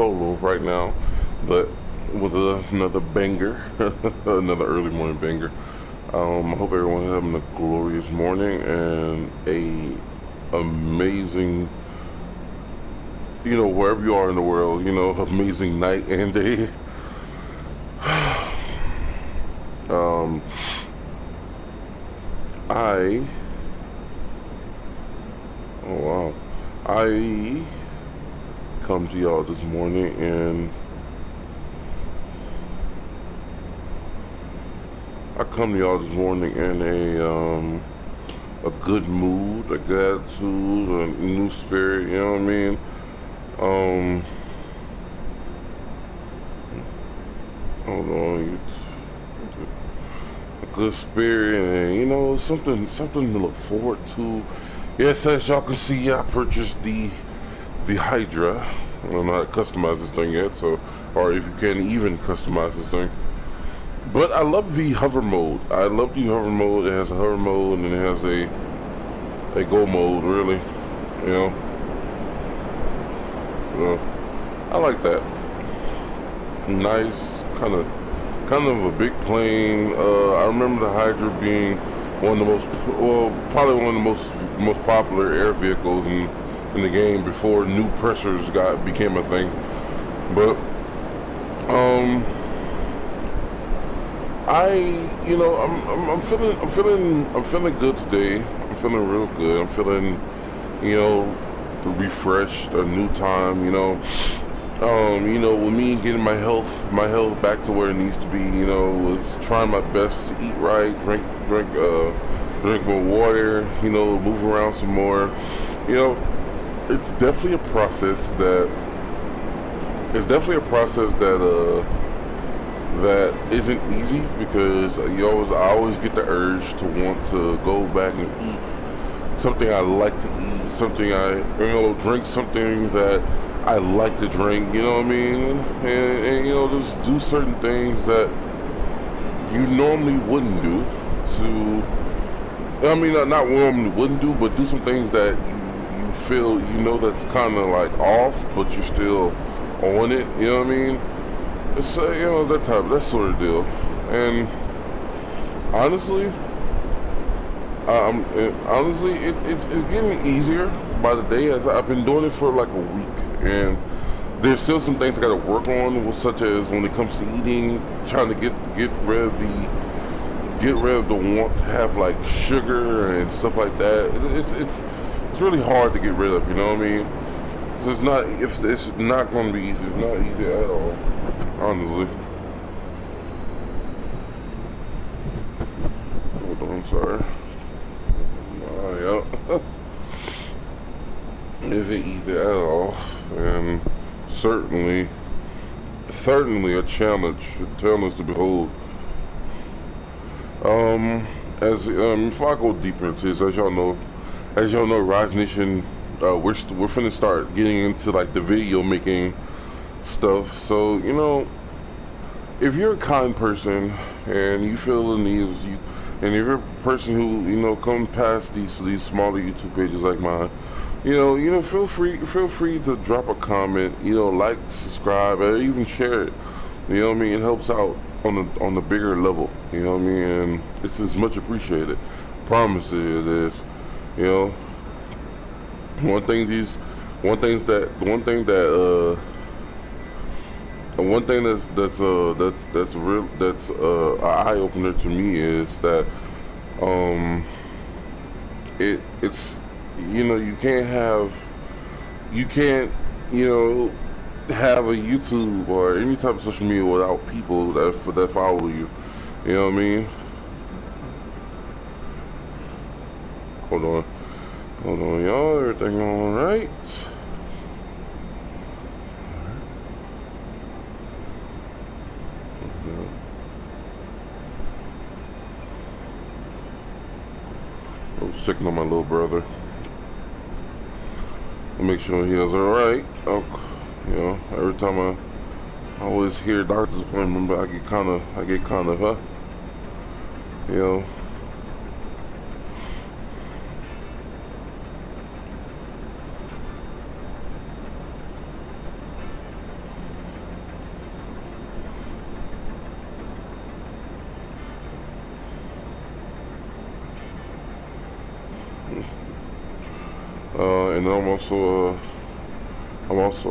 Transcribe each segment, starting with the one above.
solo right now, but with another banger, another early morning banger. I hope everyone is having a glorious morning and a amazing, wherever you are in the world, amazing night and day. um, I, oh wow, I come to y'all this morning and in a good mood, a good attitude, a new spirit. You know what I mean? Hold on, a good spirit, and something to look forward to. Yes, as y'all can see, I purchased the Hydra. I don't know how to customize this thing yet, or if you can even customize this thing. But I love the hover mode. It has a hover mode and it has a go mode, really. You know. I like that. Nice, kind of a big plane. I remember the Hydra being probably one of the most popular air vehicles in the game before new pressures became a thing. But I'm feeling good today. I'm feeling real good. I'm feeling, refreshed, a new time. With me getting my health back to where it needs to be. Was trying my best to eat right, drink more water. Move around some more. It's definitely a process that isn't easy, because I always get the urge to want to go back and eat something I like to eat, drink something that I like to drink, you know what I mean? And just do certain things that you normally wouldn't do. Not normally wouldn't do, but do some things that you feel, that's kind of like off, but you're still on it, you know what I mean? It's that sort of deal. And honestly, it's getting easier by the day, as I've been doing it for like a week, and there's still some things I got to work on, such as when it comes to eating, trying to get rid of the want to have like sugar and stuff like that. It's really hard to get rid of, you know what I mean? So it's not going to be easy. It's not easy at all, honestly. Hold on, sorry. Yeah. It isn't easy at all, and certainly a challenge to behold. Before I go deeper into this, as y'all know, Rise Nation, we're finna start getting into like the video making stuff. So if you're a kind person and you feel the needs, and if you're a person who come past these smaller YouTube pages like mine, feel free to drop a comment, like, subscribe, or even share it. You know what I mean? It helps out on the bigger level. You know what I mean? And this is much appreciated. Promise it is. One thing that's an eye opener to me is that it's you can't have a YouTube or any type of social media without people that follow you. You know what I mean? Hold on, y'all. Everything all right? I was checking on my little brother. I'll make sure he is alright. Every time I always hear doctor's appointment, but I get kind of, and I'm also, I'm also,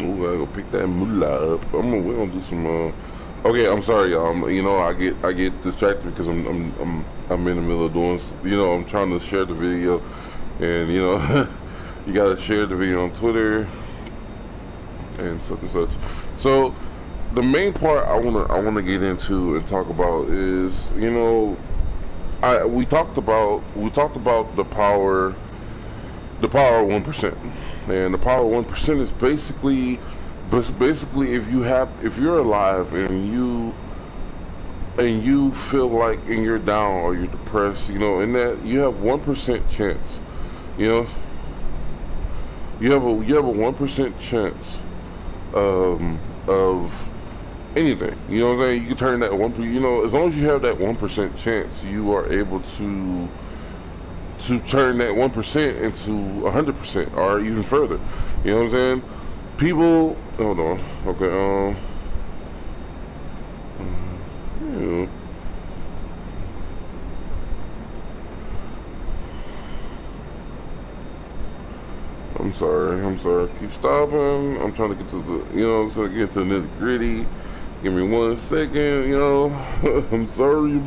ooh, I go pick that moolah up. We're gonna do some. Okay, I'm sorry, y'all. You know, I get distracted because I'm in the middle of doing. You know, I'm trying to share the video, and you know, you gotta share the video on Twitter and such and such. So, the main part I wanna get into and talk about is, you know, we talked about the power of 1%, and the power of 1% is basically if you're alive and you feel like and you're down or you're depressed, you know, and that you have 1% chance, you know, you have a 1% chance of anything. You know what I'm saying? You can turn that one. You know, as long as you have that 1% chance, you are able to turn that 1% into 100% or even further. You know what I'm saying? People, hold on. Okay. Yeah. I'm sorry. Keep stopping. I'm trying to get to the, you know, so get to the nitty gritty. Give me 1 second, you know. I'm sorry.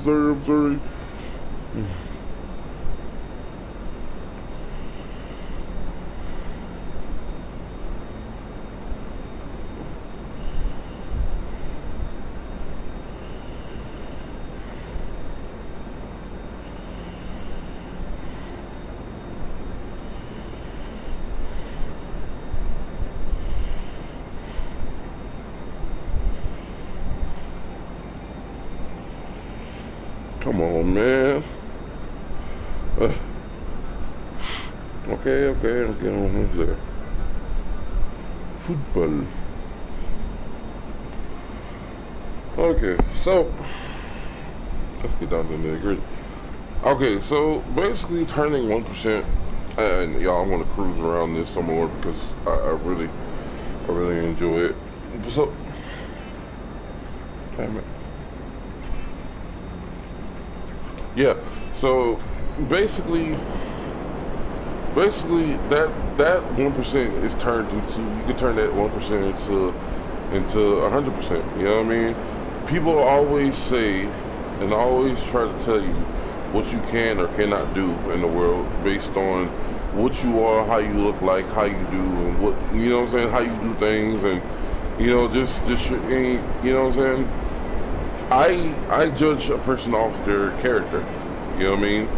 Come on, man. Okay, almost there. Football. Okay, so let's get down to the nitty gritty. Okay, so basically turning 1%, and y'all, I want to cruise around this some more because I really enjoy it. So, damn it. Yeah, so basically that 1% is turned into, you can turn that 1% into 100%. You know what I mean? People always say and always try to tell you what you can or cannot do in the world based on what you are, how you look like, how you do, and what, you know what I'm saying, how you do things, and you know, just you know what I'm saying. I judge a person off their character. You know what I mean?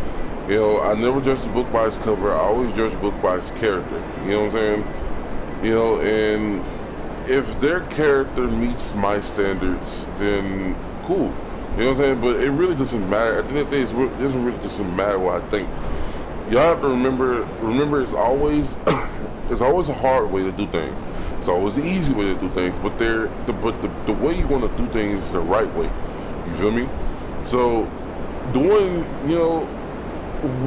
You know, I never judge a book by its cover. I always judge a book by its character. You know what I'm saying? You know, and if their character meets my standards, then cool. You know what I'm saying? But it really doesn't matter. At the end of the day, it doesn't matter what I think. Y'all have to remember it's always it's always a hard way to do things. It's always an easy way to do things, but the way you want to do things is the right way. You feel me? So doing, you know,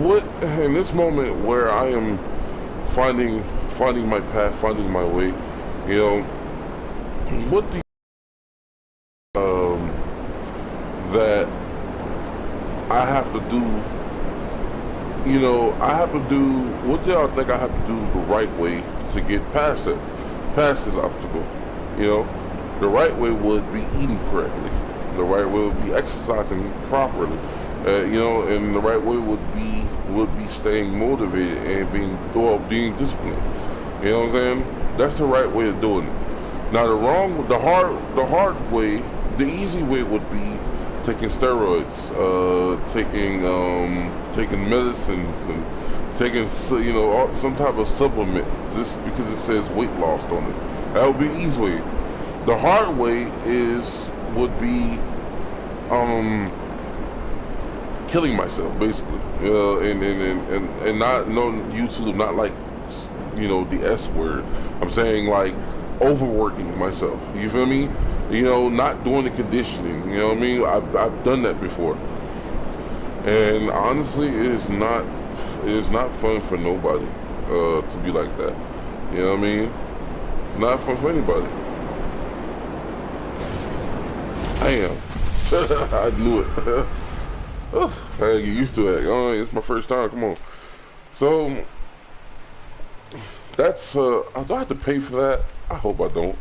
what in this moment where I am finding my path, finding my way, you know, what do you, that I have to do, you know, I have to do, what do y'all think I have to do the right way to get past this obstacle? You know, the right way would be eating correctly. The right way would be exercising properly. You know, and the right way would be staying motivated and being disciplined. You know what I'm saying? That's the right way of doing it. Now the hard way, the easy way would be taking steroids, taking medicines, and taking, you know, some type of supplement just because it says weight loss on it. That would be the easy way. The hard way would be killing myself, basically, and not no YouTube, not like, you know, the S word. I'm saying like overworking myself. You feel me? You know, not doing the conditioning. You know what I mean? I've done that before, and honestly, it is not not fun for nobody to be like that. You know what I mean? It's not fun for anybody. I am. I knew it. I gotta get used to it. Oh, it's my first time. Come on. So that's do I have to pay for that? I hope I don't.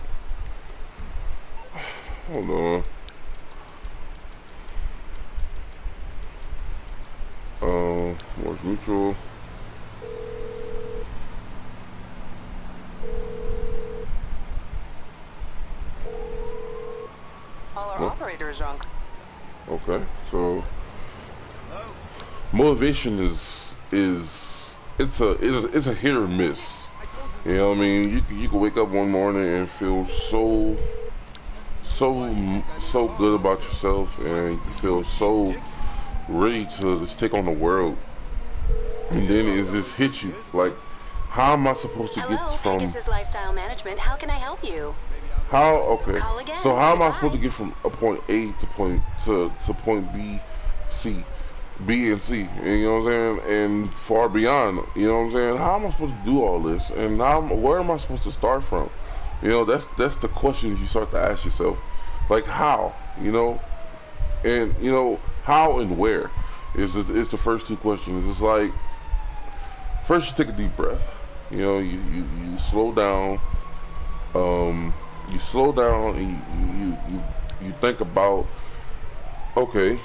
Hold on. What's mutual? All our operators are on. Okay, so motivation is it's a hit or miss. You know what I mean? You can wake up one morning and feel so good about yourself, and you feel so ready to just take on the world, and then it just hits you like, how am I supposed to get from? This is Lifestyle Management. How can I help you? How? Okay. Call again. So how am I Goodbye. supposed to get from a point A to point B, B and C? You know what I'm saying? And far beyond. You know what I'm saying? How am I supposed to do all this? And where am I supposed to start from? You know, that's the questions you start to ask yourself. Like how? You know, and you know how and where is the first two questions. It's like, first you take a deep breath. You know, you slow down. You slow down and you think about, okay,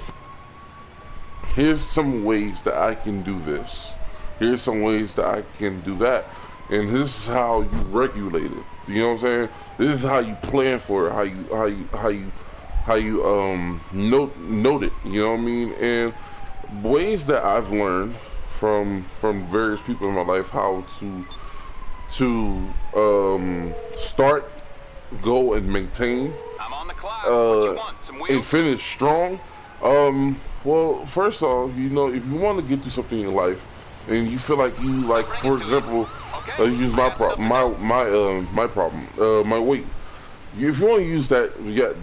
here's some ways that I can do this. Here's some ways that I can do that. And this is how you regulate it. You know what I'm saying? This is how you plan for it. How you note it. You know what I mean? And ways that I've learned from various people in my life how to start, go, and maintain, I'm on the clock. What you want? Some wheels? and finish strong. Well, first off, you know, if you want to get through something in life, and you feel like you, like, for example, use my problem, my weight. If you want to use that,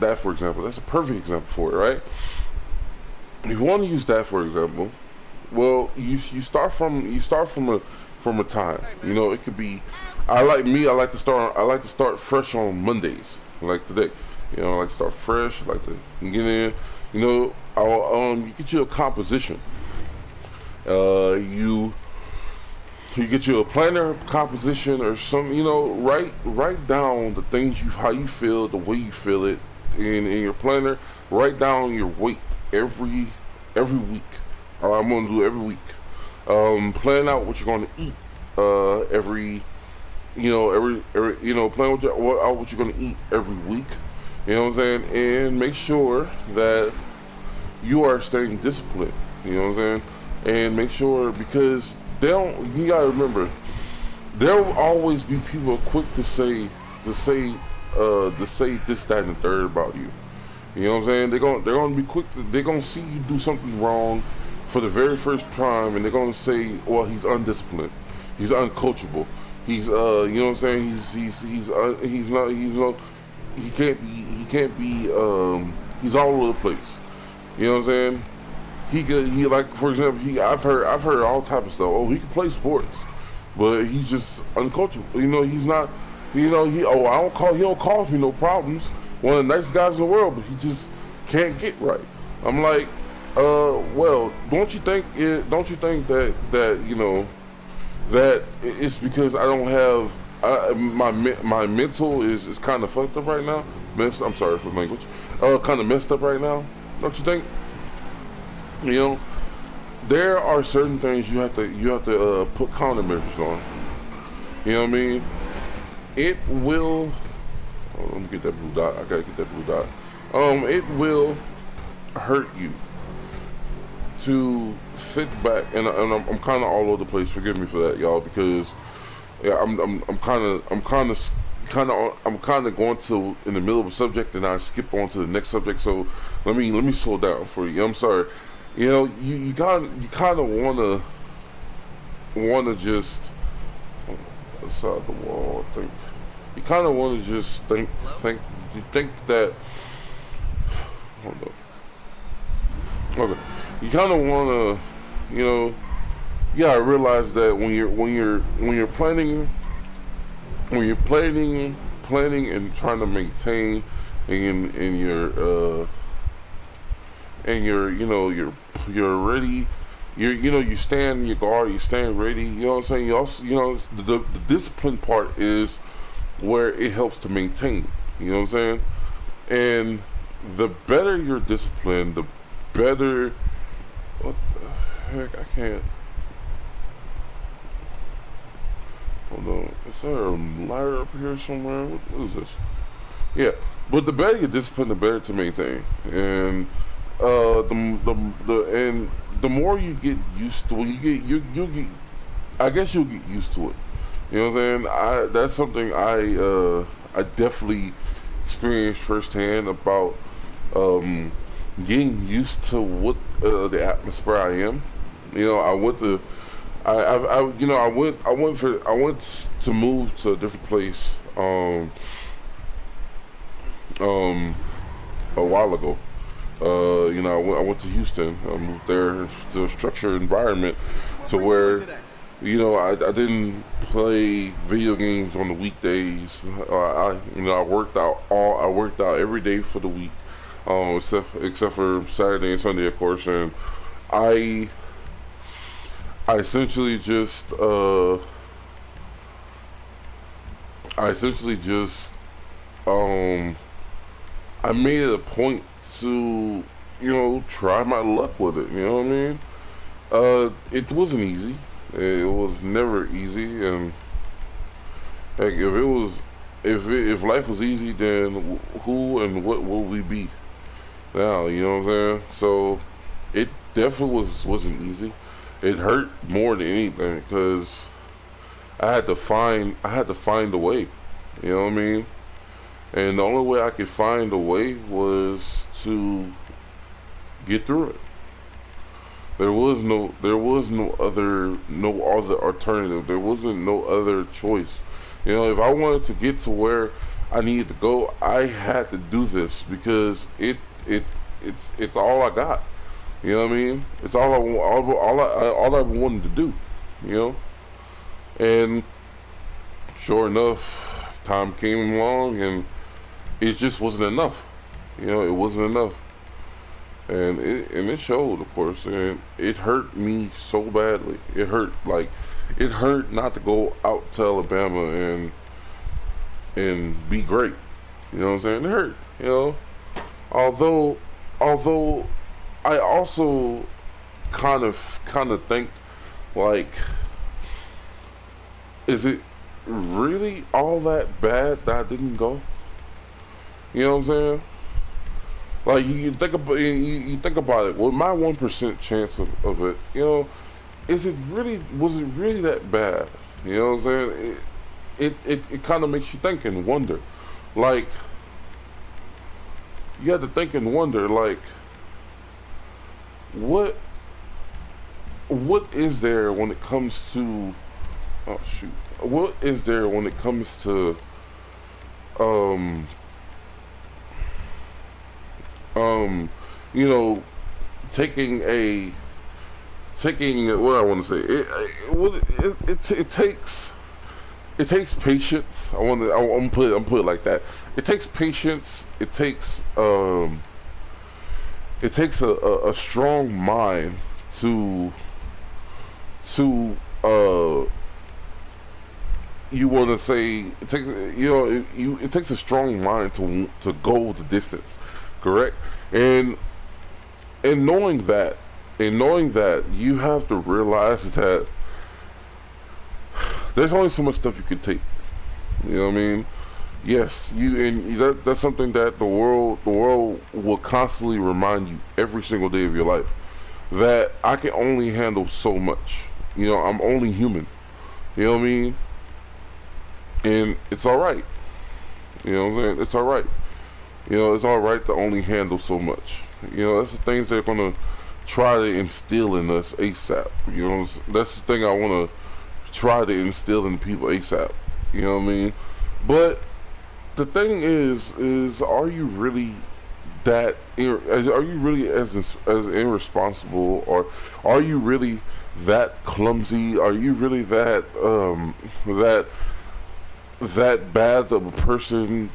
that for example, that's a perfect example for it, right? If you want to use that for example, well, you start from a time. You know, it could be. I like to start fresh on Mondays, like today. You know, I like to start fresh. I like to get in. You know, you get you a composition. You get you a planner, composition, or some. You know, write down the things how you feel, the way you feel it, in your planner. Write down your weight every week. I'm gonna do it every week. Plan out what you're gonna eat. Every plan out what you're gonna eat every week. You know what I'm saying? And make sure that you are staying disciplined. You know what I'm saying? And make sure, because you gotta remember, there will always be people quick to say this, that, and the third about you. You know what I'm saying? They're gonna be quick. They're gonna see you do something wrong for the very first time, and they're gonna say, "Well, he's undisciplined. He's uncoachable. He's you know what I'm saying? He can't be he's all over the place." You know what I'm saying? He like, for example, I've heard all type of stuff. Oh, he can play sports, but he's just uncoachable. You know, he's not. You know, he don't cause me no problems. One of the nicest guys in the world, but he just can't get right. I'm like, well, don't you think that you know that it's because I don't have my mental is kind of fucked up right now. I'm sorry for language. Kind of messed up right now. Don't you think? You know, there are certain things you have to put countermeasures on. You know what I mean? It will. Oh, let me get that blue dot. I gotta get that blue dot. It will hurt you to sit back, and I'm kind of all over the place. Forgive me for that, y'all, because yeah, I'm kind of going to in the middle of a subject and I skip on to the next subject. So let me slow down for you. I'm sorry. You know, you kind of wanna just aside the wall. I think you kind of want to just think that. Hold up. Okay. You kind of want to, you know, yeah, I realized that when you're planning and trying to maintain in your you know you're ready. You stand your guard, you stand ready. You know what I'm saying. You also the discipline part is where it helps to maintain. You know what I'm saying. And the better your discipline, the better. What the heck? I can't. Hold on. Is there a lighter up here somewhere? What is this? Yeah, but the better your discipline, the better to maintain. And the more you get used to it, you get. I guess you'll get used to it. You know what I'm saying? That's something I definitely experienced firsthand about getting used to what the atmosphere I am. You know, I went to you know I went to move to a different place a while ago. You know, I went to Houston. I moved there to a structured environment to where, you know, I didn't play video games on the weekdays. I worked out every day for the week, except for Saturday and Sunday, of course. And I I essentially just I essentially just um I made it a point to, you know, try my luck with it, you know what I mean? It wasn't easy. It was never easy, and heck, if it was, if life was easy, then who and what will we be now? You know what I'm saying? So it definitely wasn't easy. It hurt more than anything because I had to find a way. You know what I mean? And the only way I could find a way was to get through it. There was no other alternative. There wasn't no other choice. You know, if I wanted to get to where I needed to go, I had to do this because it's all I got. You know what I mean? It's all I wanted to do. You know, and sure enough, time came along and it just wasn't enough. You know, it wasn't enough. And it showed, of course, and it hurt me so badly. It hurt not to go out to Alabama and be great. You know what I'm saying? It hurt, you know. Although I also kind of think, like, is it really all that bad that I didn't go? You know what I'm saying? Like you think about you think about it. With my 1% chance of it, you know, was it really that bad? You know what I'm saying? It kind of makes you think and wonder. Like you have to think and wonder, like what is there when it comes to, oh shoot, what is there when it comes to um you know, taking what I want to say. It takes patience. I'm put it like that. It takes patience. It takes a strong mind to you want to say it takes, you know, it takes a strong mind to go the distance, correct? And knowing that, you have to realize that there's only so much stuff you can take. You know what I mean? Yes, that's something that the world will constantly remind you every single day of your life, that I can only handle so much. You know, I'm only human. You know what I mean? And it's all right. You know what I'm saying? It's all right. You know, it's all right to only handle so much. You know, that's the things they're gonna try to instill in us ASAP. You know, that's the thing I want to try to instill in people ASAP. You know what I mean? But the thing is are you really are you really as irresponsible, or are you really that clumsy? Are you really that bad of a person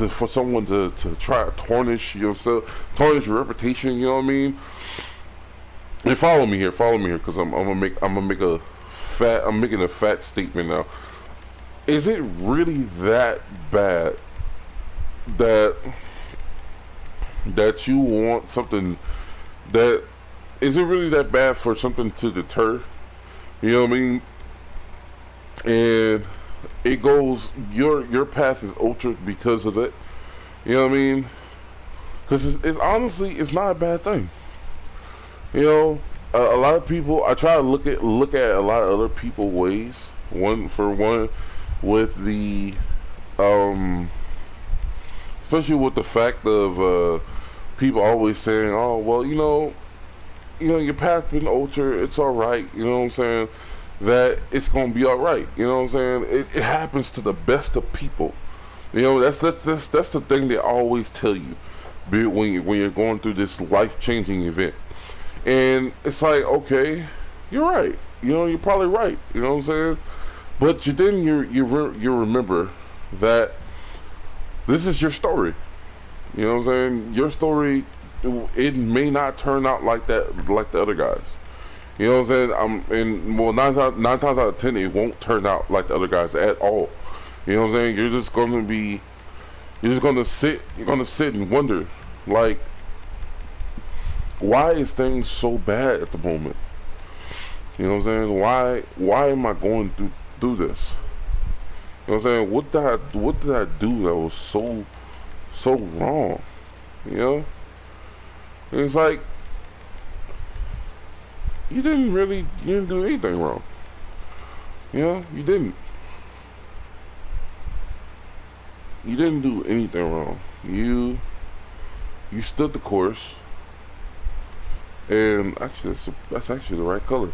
for someone to try to tarnish yourself, tarnish your reputation? You know what I mean? And follow me here, because I'm gonna make I'm making a fat statement now. Is it really that bad that you want something that is it really that bad for something to deter? You know what I mean? And it goes your path is altered because of it. You know what I mean? Because it's honestly it's not a bad thing. You know, a lot of people. I try to look at a lot of other people ways. One with the especially with the fact of people always saying, "Oh, well, your path been altered. It's all right." You know what I'm saying? That it's gonna be all right. You know what I'm saying? It happens to the best of people. You know, that's the thing they always tell you, when you're going through this life-changing event. And it's like, okay, you're right. You know, you're probably right. You know what I'm saying? But then you remember that this is your story. You know what I'm saying? Your story, it may not turn out like that, like the other guys. You know what I'm saying? Nine times out of 10, it won't turn out like the other guys at all. You know what I'm saying? You're just gonna sit and wonder, like, why is things so bad at the moment? You know what I'm saying? Why am I going through this? You know what I'm saying? What did I do that was so wrong? You know? And it's like you didn't do anything wrong. You know, you didn't. You didn't do anything wrong. You stood the course. And actually, that's actually the right color.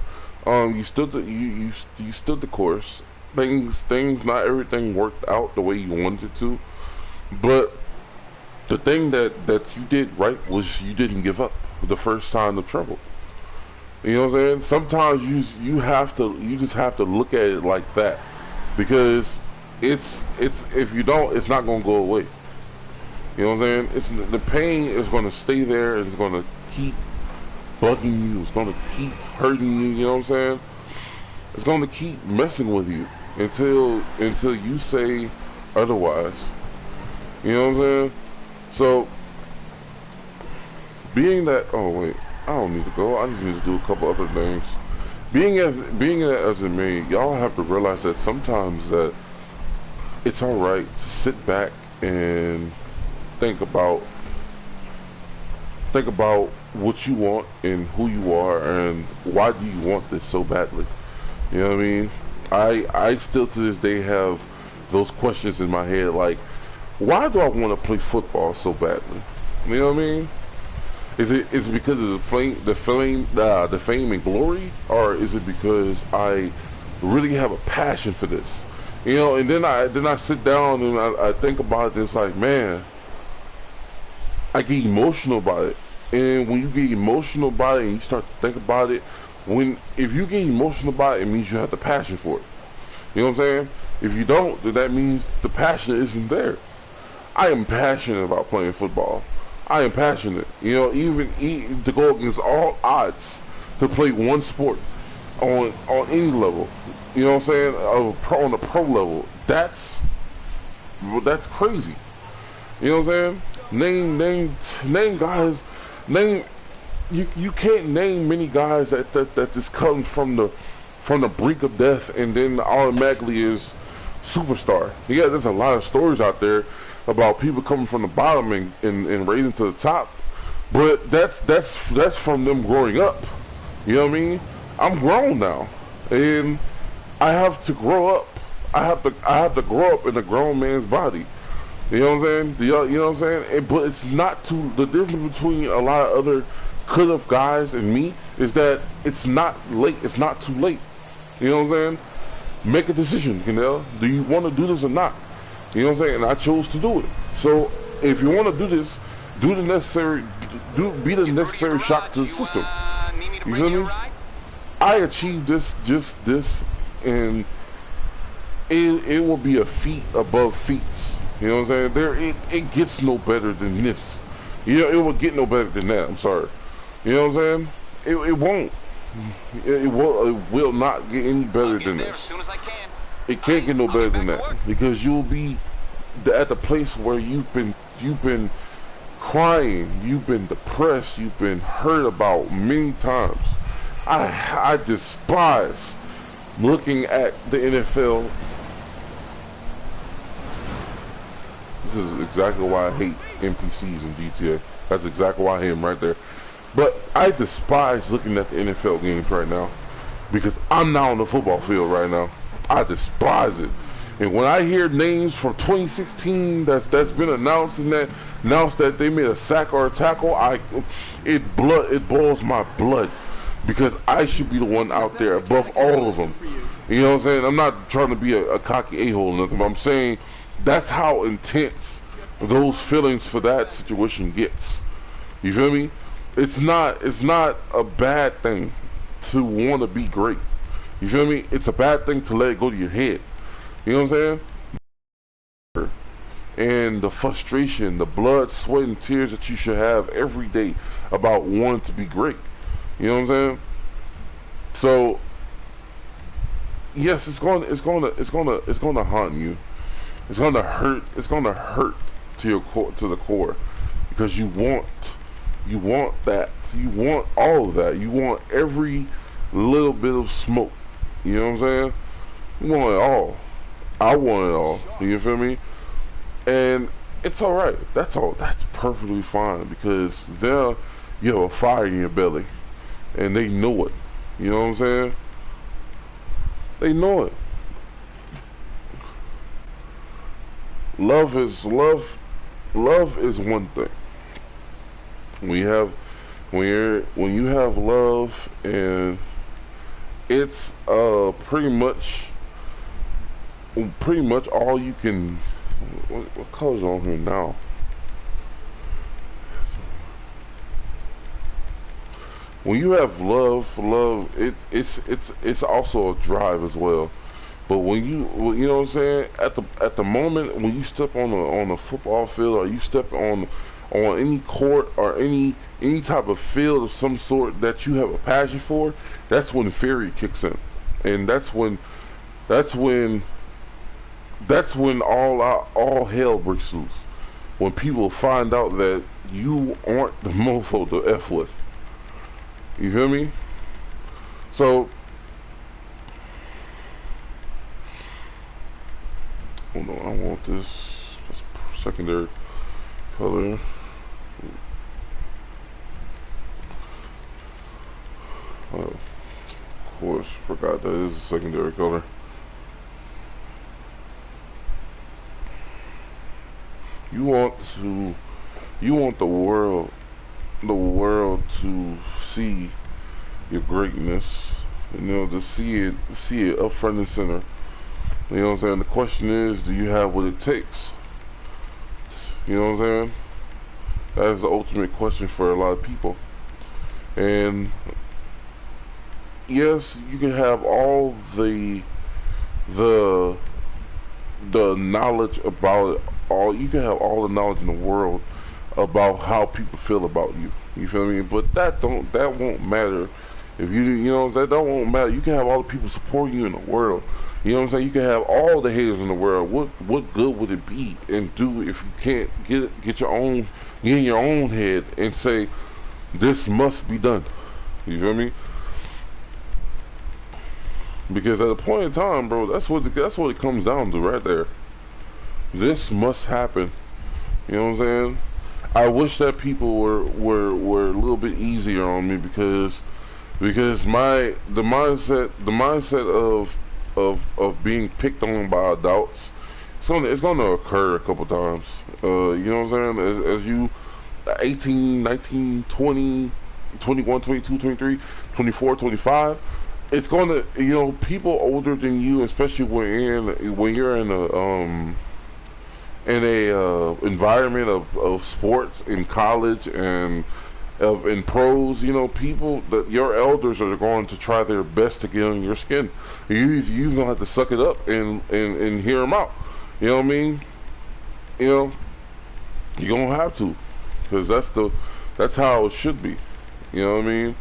You stood the course. Things, not everything worked out the way you wanted it to, but the thing that you did right was you didn't give up the first sign of trouble. You know what I'm saying? Sometimes you just have to look at it like that, because it's if you don't, it's not gonna go away. You know what I'm saying? The pain is gonna stay there. It's gonna keep bugging you. It's gonna keep hurting you. You know what I'm saying? It's gonna keep messing with you until you say otherwise. You know what I'm saying? So, being that, oh wait, I don't need to go. I just need to do a couple other things. Being as it may, y'all have to realize that sometimes that it's all right to sit back and think about what you want and who you are and why do you want this so badly. You know what I mean? I still to this day have those questions in my head, like, why do I want to play football so badly? You know what I mean? Is it because of the fame and glory, or is it because I really have a passion for this? You know, and then I sit down and I think about it. It's like, man, I get emotional about it. And when you get emotional about it and you start to think about it, if you get emotional about it, it means you have the passion for it. You know what I'm saying? If you don't, then that means the passion isn't there. I am passionate about playing football. I am passionate. You know, even to go against all odds to play one sport on any level. You know what I'm saying? On a pro level. That's crazy. You know what I'm saying? Name guys. You can't name many guys that just come from the brink of death and then automatically is superstar. Yeah, there's a lot of stories out there about people coming from the bottom and raising to the top, but that's from them growing up. You know what I mean? I'm grown now, and I have to grow up. I have to grow up in a grown man's body. You know what I'm saying? You know what I'm saying? But it's not too. The difference between a lot of other could-have guys and me is that it's not late. It's not too late. You know what I'm saying? Make a decision, Canel. Do you want to do this or not? You know what I'm saying? And I chose to do it. So if you want to do this, do the necessary, be the necessary shock to the system. You feel me? I achieved this, and it will be a feat above feats. You know what I'm saying? It gets no better than this. You know, it will get no better than that. I'm sorry. You know what I'm saying? It won't. It will not get any better than this. It can't get no better than that, because you'll be at the place where you've been crying, you've been depressed, you've been hurt about many times. I despise looking at the NFL. This is exactly why I hate NPCs in GTA. That's exactly why I hate them right there. But I despise looking at the NFL games right now, because I'm not on the football field right now. I despise it. And when I hear names from 2016 that's been announced that they made a sack or a tackle, it boils my blood, because I should be the one out there above all of them. You know what I'm saying? I'm not trying to be a cocky a-hole or nothing, but I'm saying that's how intense those feelings for that situation gets. You feel me? It's not a bad thing to want to be great. You feel me? It's a bad thing to let it go to your head. You know what I'm saying? And the frustration, the blood, sweat, and tears that you should have every day about wanting to be great. You know what I'm saying? So yes, it's gonna haunt you. It's gonna hurt. It's gonna hurt to your core, to the core, because you want that. You want all of that. You want every little bit of smoke. You know what I'm saying? You want it all. I want it all. You feel me? And it's alright. That's all. That's perfectly fine, because there you have a fire in your belly, and they know it. You know what I'm saying? They know it. Love is one thing. When you have love, and it's pretty much all you can. What color's on here now? When you have love, it's also a drive as well. But when you know what I'm saying, at the moment when you step on a football field, or you step on any court, or any type of field of some sort that you have a passion for, that's when fury kicks in, and that's when all hell breaks loose. When people find out that you aren't the mofo to F with. You feel me? So hold on, I want this secondary color. Of course, forgot that is a secondary color. You want the world to see your greatness, you know, to see it up front and center. You know what I'm saying? The question is, do you have what it takes? You know what I'm saying? That's the ultimate question for a lot of people. And yes, you can have all the knowledge about it. You can have all the knowledge in the world about how people feel about you. You feel me? But that won't matter if you know that won't matter. You can have all the people supporting you in the world. You know what I'm saying? You can have all the haters in the world. What good would it be and do if you can't get in your own head and say this must be done? You feel me? Because at a point in time, bro, that's what it comes down to right there. This must happen. You know what I'm saying? I wish that people were a little bit easier on me, because the mindset of being picked on by adults, it's gonna occur a couple times. You know what I'm saying? As you 18, 19, 20, 21, 22, 23, 24, 25, it's gonna, you know, people older than you, especially when you're in in a environment of sports in college and in pros, you know, people that your elders are going to try their best to get on your skin. You don't have to suck it up and hear them out. You know what I mean? You know, you don't have to, because that's how it should be. You know what I mean?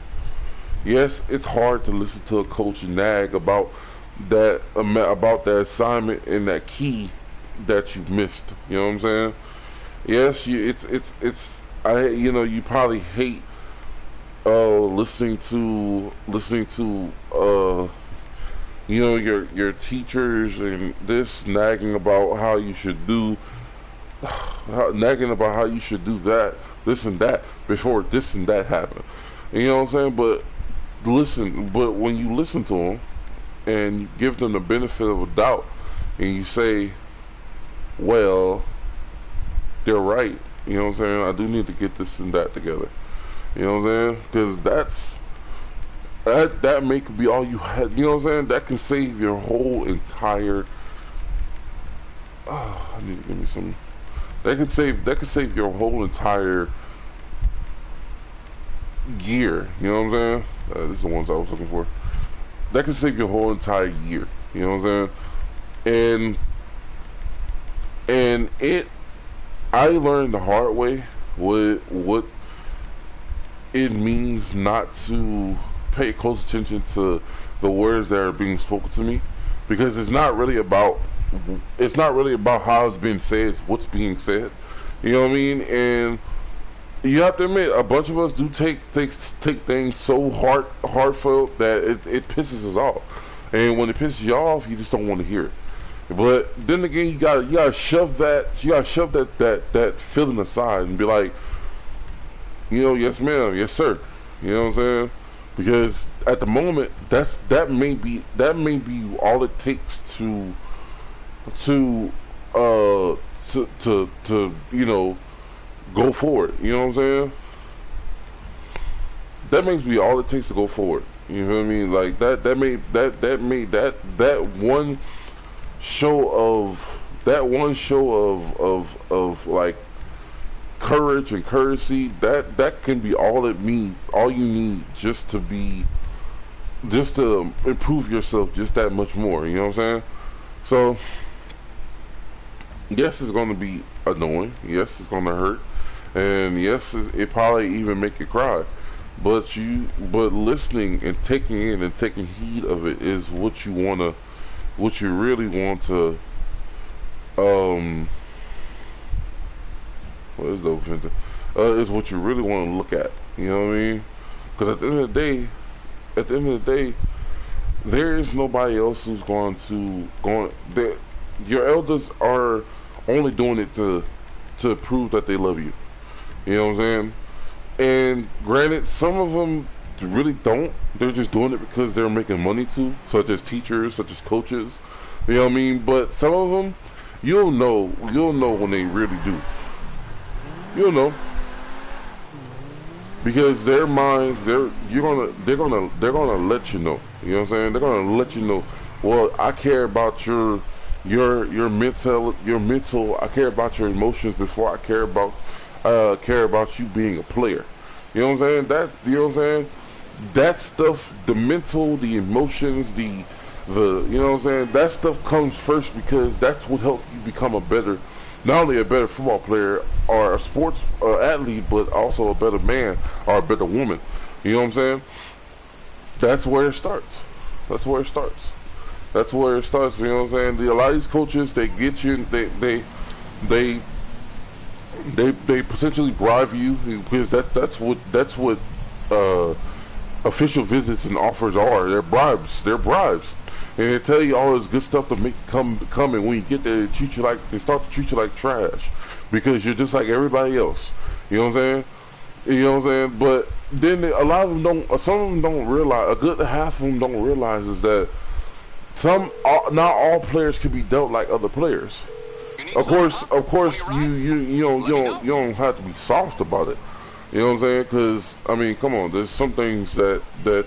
Yes, it's hard to listen to a coach nag about that assignment and that key that you missed. You know what I'm saying? Yes, you probably hate listening to your teachers and this nagging about how you should do nagging about how you should do that, this and that before this and that happen. You know what I'm saying? But when you listen to them and you give them the benefit of a doubt and you say, well, they're right. You know what I'm saying? I do need to get this and that together. You know what I'm saying? Because that may be all you had. You know what I'm saying? That can save your whole entire. I need to give me some. That could save your whole entire year. You know what I'm saying? This is the ones I was looking for. That could save your whole entire year. You know what I'm saying? And I learned the hard way what it means not to pay close attention to the words that are being spoken to me, because it's not really about how it's being said, it's what's being said. You know what I mean? And you have to admit, a bunch of us do take things so heartfelt that it pisses us off. And when it pisses you off, you just don't want to hear it. But then again, you gotta shove that feeling aside and be like, you know, yes ma'am, yes sir. You know what I'm saying? Because at the moment, that may be all it takes to you know, go forward. You know what I'm saying? That may be all it takes to go forward. You know what I mean? Like that one show of like courage and courtesy, that can be all it means, all you need just to improve yourself just that much more. You know what I'm saying? So yes, it's going to be annoying, yes, it's going to hurt, and yes, it probably even make you cry, but listening and taking in and taking heed of it is what you really want to what is the offensive? Is what you really want to look at. You know what I mean? Because at the end of the day, there is nobody else who's your elders are only doing it to prove that they love you. You know what I'm saying? And granted, some of them really don't. They're just doing it because they're making money too, such as teachers, such as coaches. You know what I mean? But some of them, you'll know when they really do. You'll know, because their minds, they're gonna let you know. You know what I'm saying? They're gonna let you know. Well, I care about your mental. I care about your emotions before I care about you being a player. You know what I'm saying? You know what I'm saying? That stuff, the mental, the emotions, the you know what I'm saying? That stuff comes first, because that's what helps you become not only a better football player or a sports athlete, but also a better man or a better woman. You know what I'm saying? That's where it starts. You know what I'm saying? A lot of these coaches, they get you, they potentially bribe you, because that's what official visits and offers are. They're bribes. And they tell you all this good stuff to make you come, and when you get there, they start to treat you like trash, because you're just like everybody else. You know what I'm saying? You know what I'm saying? But then some of them don't realize, a good half of them don't realize, is that not all players can be dealt like other players. Of course, you don't have to be soft about it. You know what I'm saying? Because I mean, come on, there's some things that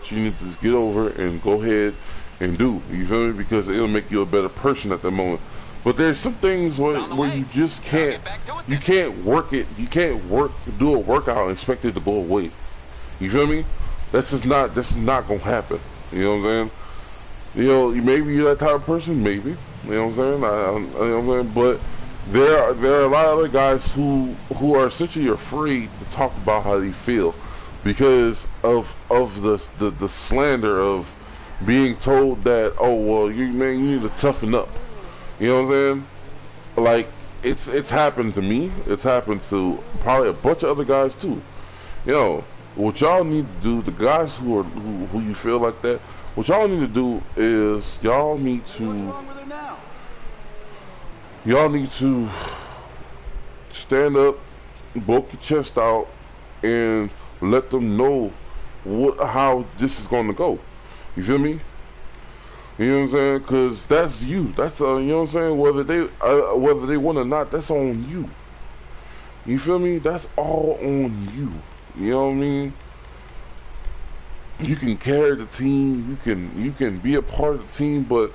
you need to just get over and go ahead and do. You feel me? Because it'll make you a better person at the moment. But there's some things where you just can't, you can't work it, you can't do a workout and expect it to go away. You feel me? This is not gonna happen. You know what I'm saying? You know, maybe you're that type of person, maybe. You know what I'm saying? You know what I'm saying? But there are a lot of other guys who are essentially afraid to talk about how they feel because of the slander of being told that, oh well, you need to toughen up. You know what I'm saying? Like it's happened to me. It's happened to probably a bunch of other guys too. You know, what y'all need to do, the guys who you feel like that, what y'all need to do is y'all need to stand up, bulk your chest out, and let them know how this is going to go. You feel me? You know what I'm saying? Because that's you. That's you know what I'm saying. Whether they want or not, that's on you. You feel me? That's all on you. You know what I mean? You can carry the team. You can be a part of the team. But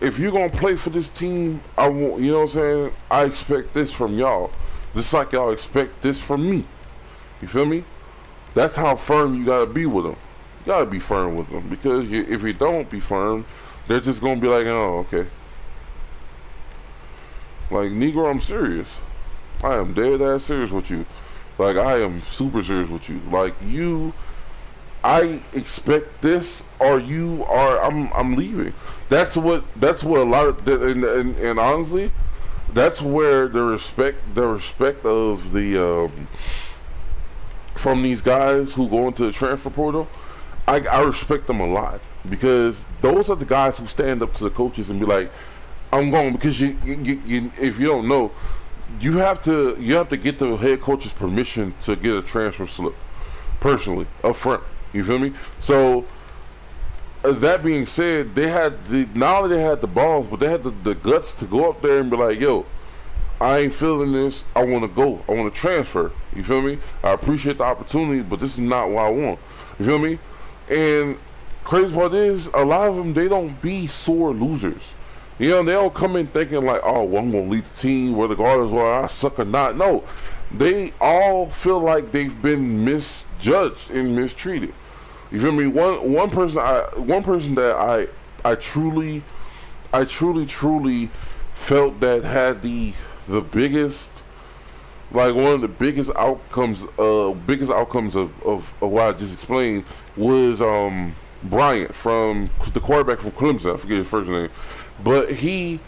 if you're gonna play for this team, I want. You know what I'm saying? I expect this from y'all. Just like y'all expect this from me. You feel me? That's how firm you gotta be with them. You gotta be firm with them because if you don't be firm, they're just gonna be like, oh, okay. Like, Negro, I'm serious. I am dead ass serious with you. Like, I am super serious with you. Like, I expect this, or I'm leaving. That's what a lot of, and honestly, that's where the respect of the from these guys who go into the transfer portal, I respect them a lot because those are the guys who stand up to the coaches and be like, I'm going, because you if you don't know, you have to get the head coach's permission to get a transfer slip personally up front. You feel me? So that being said, not only they had the balls, but they had the guts to go up there and be like, yo, I ain't feeling this. I want to go. I want to transfer. You feel me? I appreciate the opportunity, but this is not what I want. You feel me? And crazy part is, a lot of them, they don't be sore losers. You know, they don't come in thinking like, oh, well, I'm going to lead the team, regardless whether I suck or not. No, they all feel like they've been misjudged and mistreated. You feel me? One person that I truly felt that had the biggest, like one of the biggest outcomes of what I just explained was Bryant, from the quarterback from Clemson. I forget his first name, but he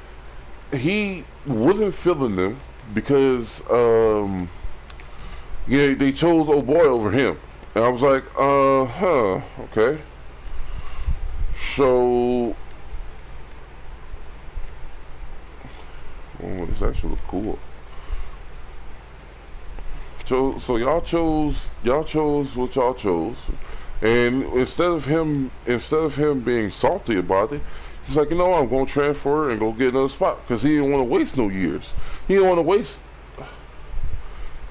wasn't feeling them because they chose old boy over him. And I was like, okay. So, oh, this actually look cool. So y'all chose what y'all chose, and instead of him being salty about it, he's like, you know what, I'm gonna transfer and go get another spot because he didn't want to waste no years. He didn't want to waste.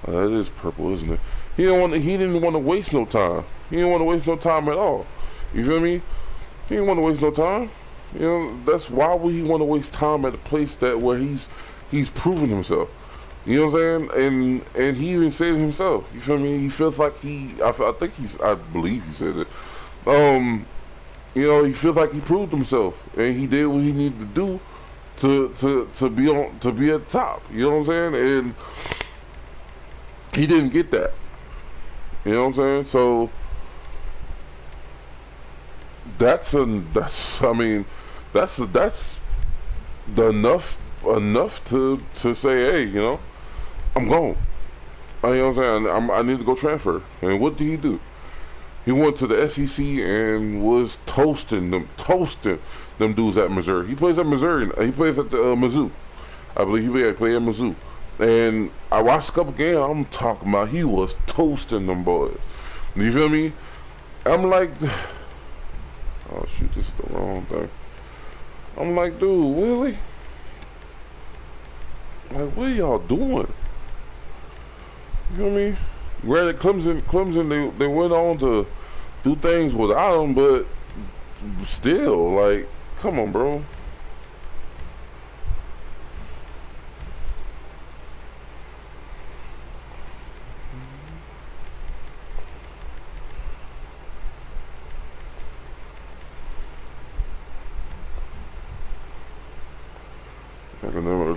That is purple, isn't it? He didn't want to waste no time. He didn't want to waste no time at all. You feel me? He didn't want to waste no time. You know, that's why would he want to waste time at a place where he's proven himself. You know what I'm saying? And he even said it himself. You feel me? He feels like I believe he said it. You know, he feels like he proved himself and he did what he needed to do to be at the top. You know what I'm saying? And he didn't get that. You know what I'm saying? So that's enough to say, hey, you know, I'm gone. You know what I'm saying? I need to go transfer. And what did he do? He went to the SEC and was toasting them dudes at Missouri. He plays at Missouri. He plays at the Mizzou. I believe he played at Mizzou. And I watched a couple games. I'm talking about he was toasting them boys. You feel me? I'm like, oh shoot, this is the wrong thing. I'm like, dude, really? Like, what are y'all doing? You feel me? Granted, Clemson, they went on to do things without him, but still, like, come on, bro.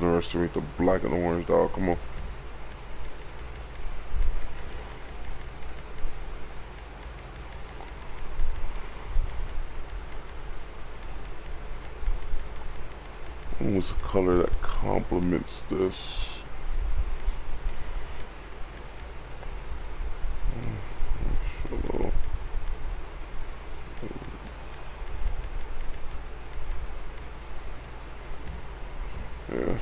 underestimate the black and orange, dog. Come on. What's a color that complements this? Yeah.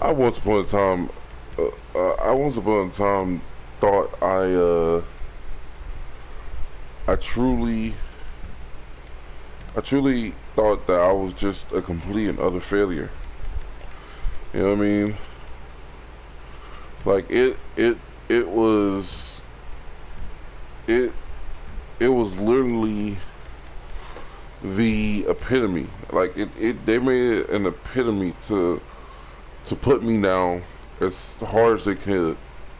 I once upon a time, thought I truly thought that I was just a complete and utter failure. You know what I mean? Like it was literally the epitome. Like they made it an epitome to put me down as hard as they could,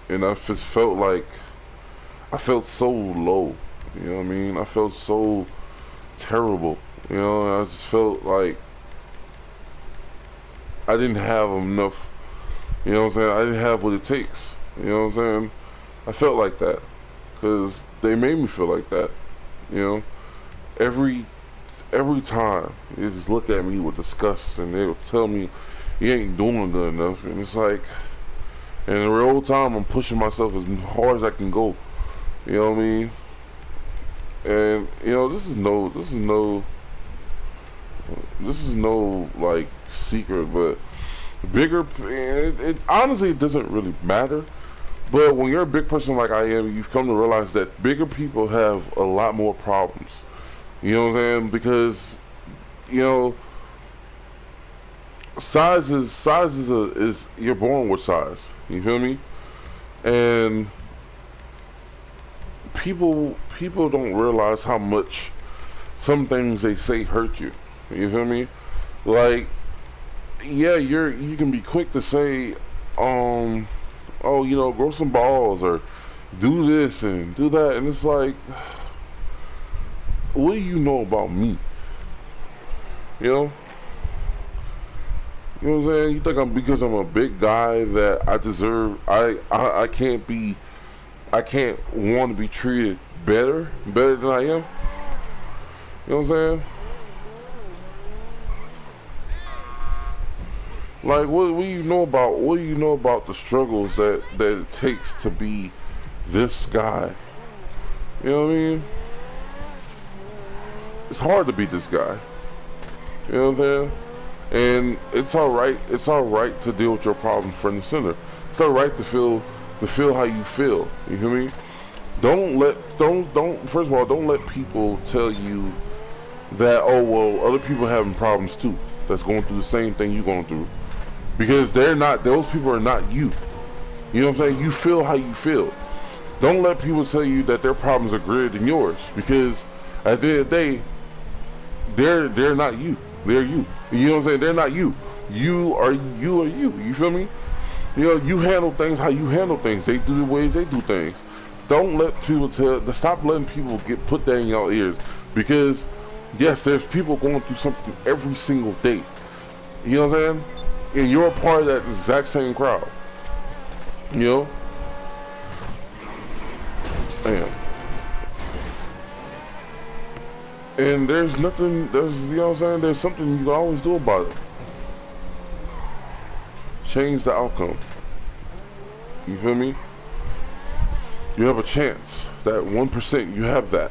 and I just felt like I felt so low. You know what I mean? I felt so terrible. You know, and I just felt like I didn't have enough. You know what I'm saying? I didn't have what it takes. You know what I'm saying? I felt like that because they made me feel like that. You know, every time they just look at me with disgust and they'll tell me you ain't doing good enough, and it's like, and in real time I'm pushing myself as hard as I can go. You know what I mean? And you know, this is no like secret, but bigger. It honestly, it doesn't really matter. But when you're a big person like I am, you've come to realize that bigger people have a lot more problems. You know what I'm saying? Because you know, size is you're born with size. You feel me? And people don't realize how much some things they say hurt you. You feel me? Like, yeah, you can be quick to say, oh, you know, grow some balls or do this and do that, and it's like, what do you know about me? You know? You know what I'm saying? You think because I'm a big guy that I deserve, I can't want to be treated better than I am? You know what I'm saying? Like, what do you know about the struggles that it takes to be this guy? You know what I mean? It's hard to be this guy. You know what I'm saying? And it's alright to deal with your problems front and center. It's alright to feel how you feel. You hear me? First of all, don't let people tell you that, oh well, other people having problems too, that's going through the same thing you're going through. Because those people are not you. You know what I'm saying? You feel how you feel. Don't let people tell you that their problems are greater than yours, because at the end of the day, they're not you. They're you. You know what I'm saying? They're not you. You are you. You feel me? You know, you handle things how you handle things. They do the ways they do things. Don't let people stop letting people get put that in your ears, because yes, there's people going through something every single day. You know what I'm saying? And you're a part of that exact same crowd. You know? Man. And there's nothing, you know what I'm saying? There's something you can always do about it. Change the outcome. You feel me? You have a chance. That 1%, you have that.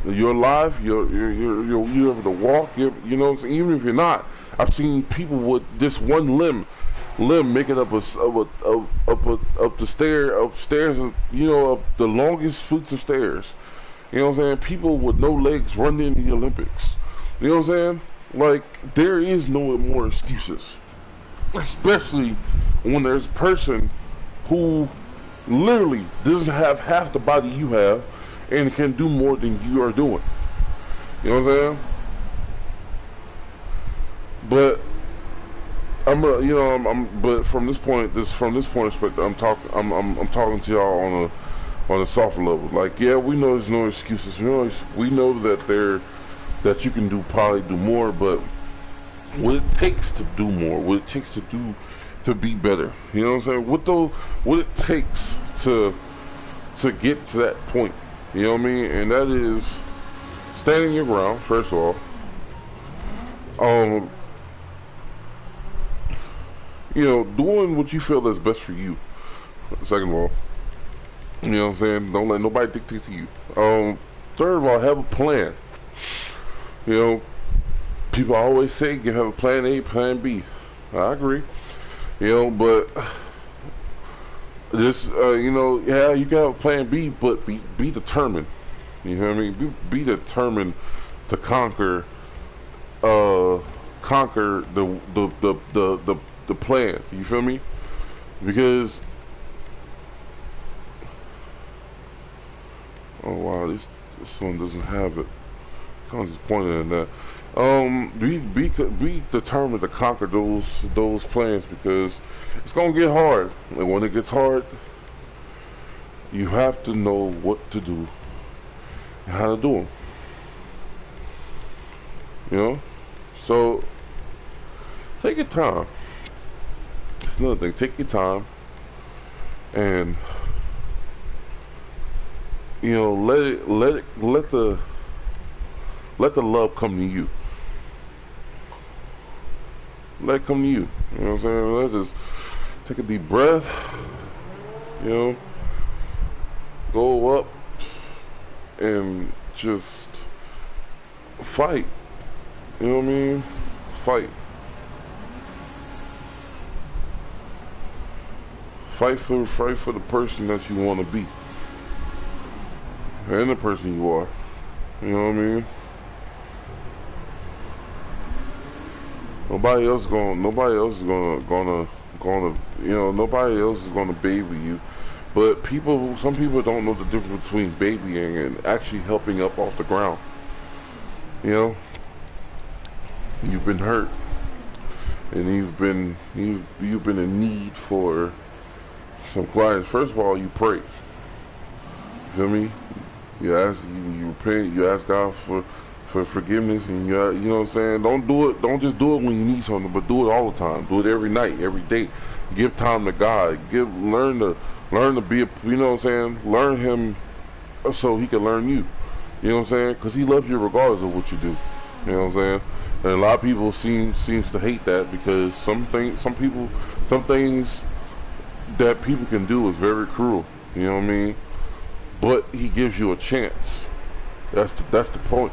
You're alive. You're able to walk. You know what I'm saying? Even if you're not, I've seen people with this one limb making up upstairs. You know, up the longest flights of stairs. You know what I'm saying? People with no legs running in the Olympics. You know what I'm saying? Like, there is no more excuses. Especially when there's a person who literally doesn't have half the body you have and can do more than you are doing. You know what I'm saying? But but from this point of perspective, I'm talking to y'all on a soft level. Like, yeah, we know there's no excuses. We know that you can probably do more, but what it takes to do more, what it takes to be better. You know what I'm saying? What it takes to get to that point. You know what I mean? And that is standing your ground, first of all. You know, doing what you feel is best for you. Second of all, you know what I'm saying? Don't let nobody dictate to you. Third of all, have a plan. You know, people always say you have a plan A, plan B. I agree. You know, but just you know, yeah, you can have a plan B, but be determined. You know what I mean? Be determined to conquer the plans. You feel me? Because oh wow, this one doesn't have it. Kind of disappointed in that. Be determined to conquer those plans, because it's gonna get hard, and when it gets hard, you have to know what to do and how to do them. You know, so take your time. It's another thing. Take your time, and you know, let the love come to you. Let it come to you. You know what I'm saying? Let just take a deep breath. You know, go up and just fight. You know what I mean? Fight. Fight for the person that you want to be, and the person you are. You know what I mean? Nobody else is gonna, you know, nobody else is gonna baby you. But some people don't know the difference between babying and actually helping up off the ground. You know, you've been hurt, and you've been in need for some quiet. First of all, you pray. You feel me? You repent. You ask God for forgiveness, and you know what I'm saying. Don't just do it when you need something, but do it all the time. Do it every night, every day. Give time to God. Learn to be a, you know what I'm saying. Learn Him so He can learn you. You know what I'm saying? Because He loves you regardless of what you do. You know what I'm saying? And a lot of people seems to hate that, because some things that people can do is very cruel. You know what I mean? But He gives you a chance. That's the point.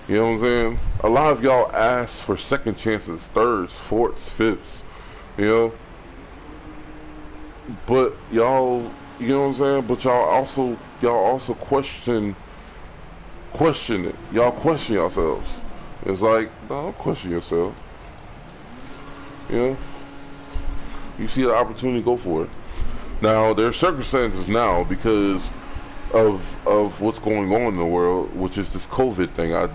You know what I'm saying? A lot of y'all ask for second chances, thirds, fourths, fifths. You know? But y'all, you know what I'm saying? But y'all also question it. Y'all question yourselves. It's like, no, don't question yourself. You know? You see the opportunity, go for it. Now, there are circumstances now because of what's going on in the world, which is this COVID thing. I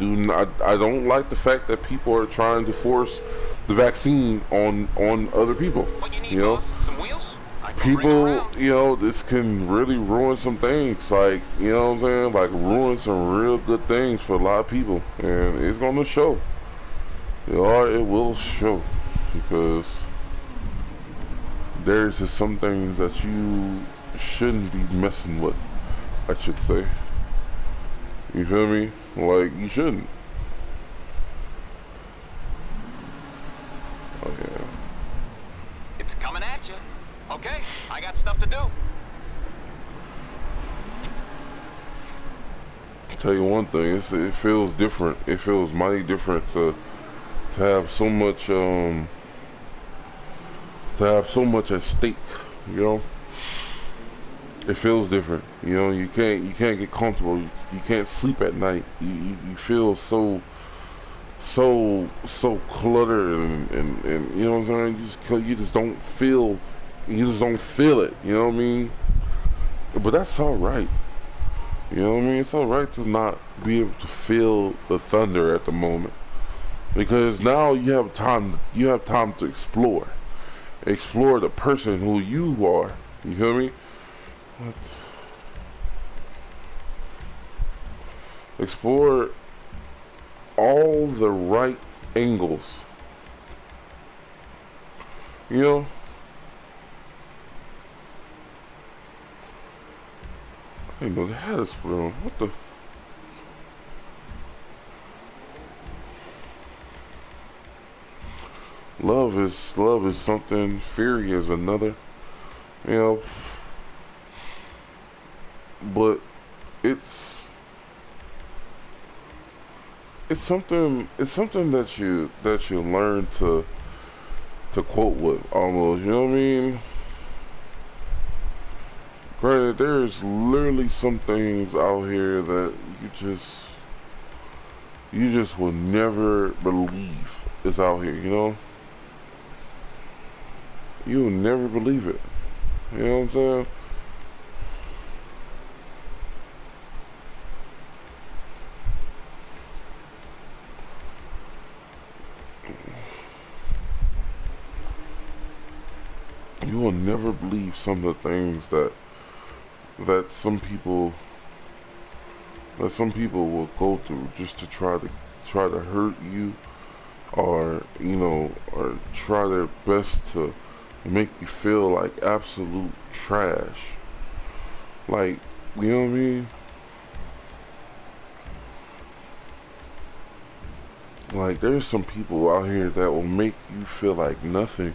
don't like the fact that people are trying to force the vaccine on other people. What you need, you know, boss? Some wheels? people, you know, this can really ruin some things. Like, you know what I'm saying? Like, ruin some real good things for a lot of people, and it's gonna show. It will show, because there's just some things that you shouldn't be messing with, I should say. You feel me? Like, you shouldn't. Oh yeah. It's coming at you. Okay, I got stuff to do. I'll tell you one thing, it feels different. It feels mighty different to have so much at stake, you know. It feels different, you know. You can't get comfortable. You can't sleep at night. You feel so cluttered, and you know what I'm saying. You just don't feel it. You know what I mean? But that's all right. You know what I mean? It's all right to not be able to feel the thunder at the moment, because now you have time. You have time to explore the person who you are. You feel me? What? Explore all the right angles. You know? I didn't know they had a spoon. What the? Love is something. Fear is another. You know, but it's something that you learn to quote with almost. You know what I mean? Granted, there's literally some things out here that you just will never believe is out here. You know, you'll never believe it. You know what I'm saying? You will never believe some of the things that some people will go through just to try to hurt you, or you know, or try their best to make you feel like absolute trash. Like, you know what I mean? Like, there's some people out here that will make you feel like nothing.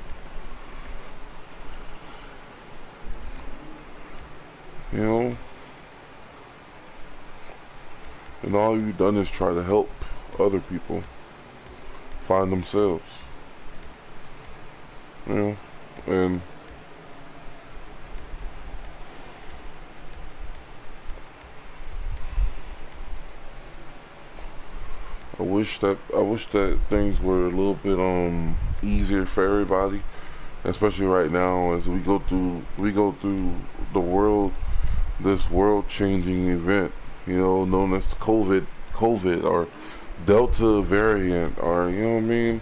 You know? And all you've done is try to help other people find themselves. You know? And I wish that things were a little bit easier for everybody, especially right now as we go through the world, this world changing event, you know, known as COVID or Delta variant, or you know what I mean.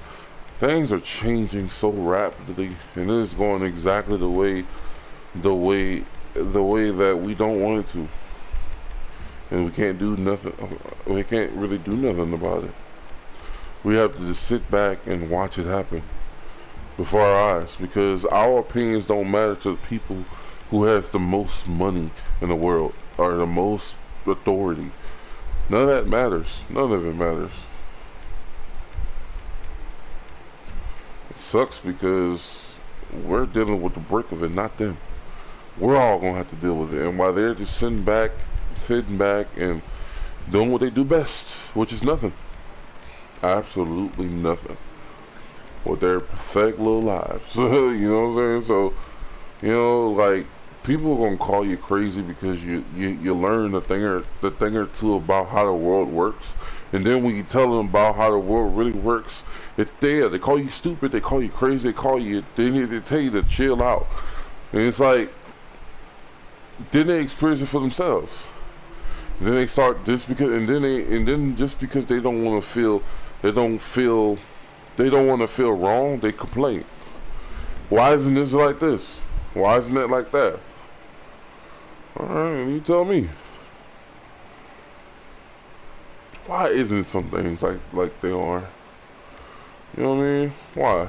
Things are changing so rapidly, and it is going exactly the way that we don't want it to, and we can't do nothing. We can't really do nothing about it. We have to just sit back and watch it happen before our eyes, because our opinions don't matter to the people who has the most money in the world or the most authority. None of that matters. None of it matters. It sucks because we're dealing with the break of it, not them. We're all gonna have to deal with it, and while they're just sitting back and doing what they do best, which is nothing, absolutely nothing, with their pathetic little lives. You know what I'm saying? So, you know, like, people are gonna call you crazy because you learn a thing or two about how the world works, and then when you tell them about how the world really works, it's there. They call you stupid, they call you crazy, they tell you to chill out, and it's like, then they experience it for themselves. And then they start just because, and then just because they don't want to feel wrong, they complain. Why isn't this like this? Why isn't that like that? Alright, you tell me. Why isn't some things like they are? You know what I mean? Why?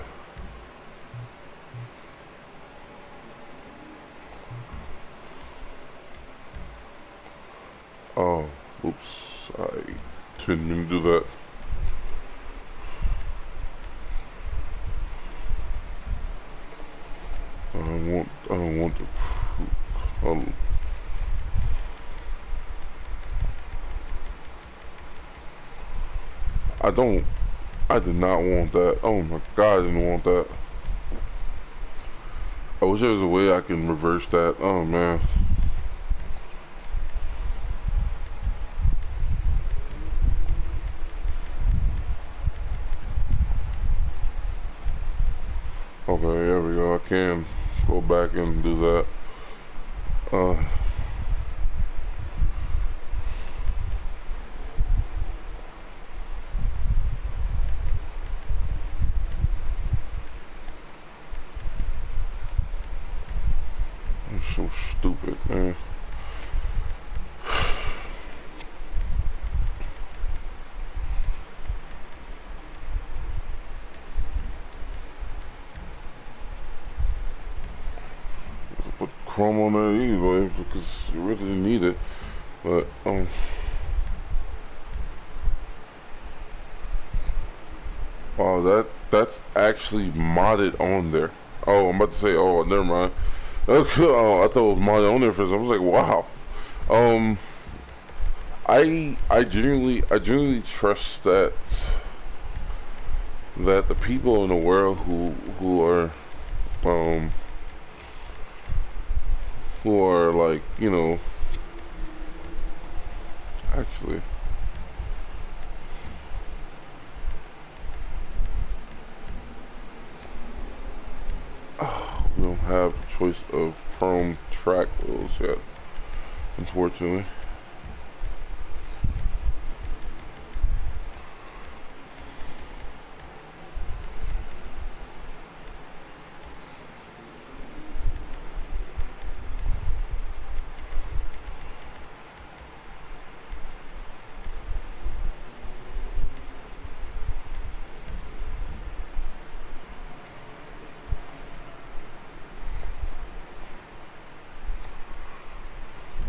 Oh, oops, I didn't mean to do that. I don't want the I did not want that. Oh my god, I didn't want that. I wish there was a way I can reverse that. Oh man. Okay, there we go. I can go back and do that. I'm so stupid, man. chrome on there anyway because you really didn't need it. But wow, that's actually modded on there. Oh, I'm about to say, oh, never mind. Okay, oh, I thought it was modded on there for a second. I was like, wow. I genuinely trust that the people in the world who are like, you know, actually, we don't have a choice of chrome track wheels yet, unfortunately.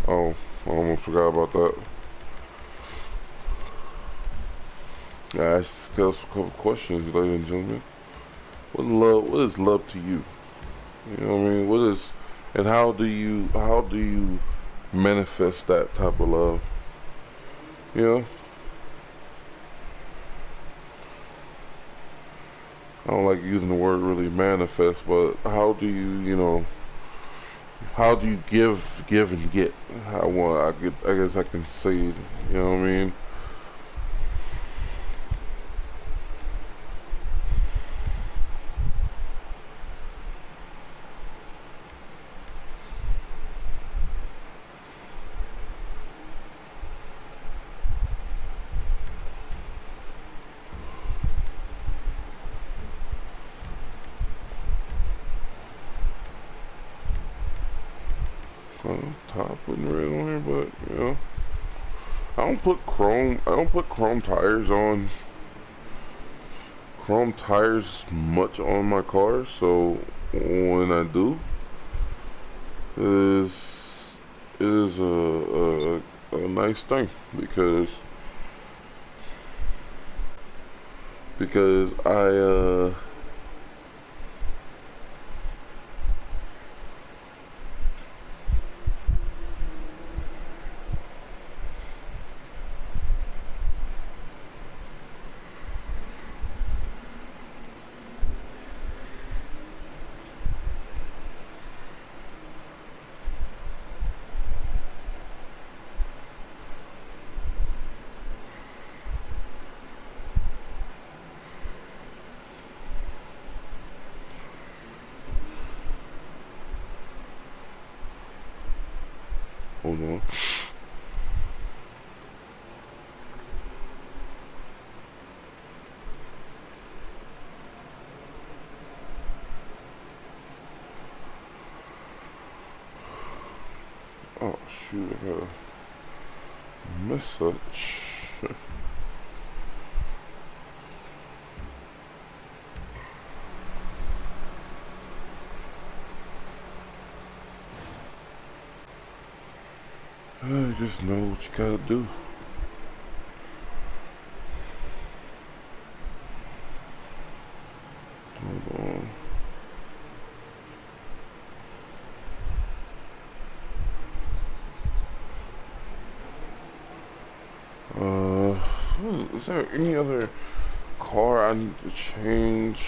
Oh, I almost forgot about that. I asked us a couple questions, ladies and gentlemen. What is love to you? You know what I mean? What is, and how do you manifest that type of love? You know? I don't like using the word really manifest, but how do you, how do you give and get? I guess I can say, you know what I mean? Top putting red on here, but you know, I don't put chrome tires on. Chrome tires much on my car, so when I do, it is a nice thing because I hold on. Oh shoot, I got a message. I just know what you gotta do. Hold on. Is there any other car I need to change?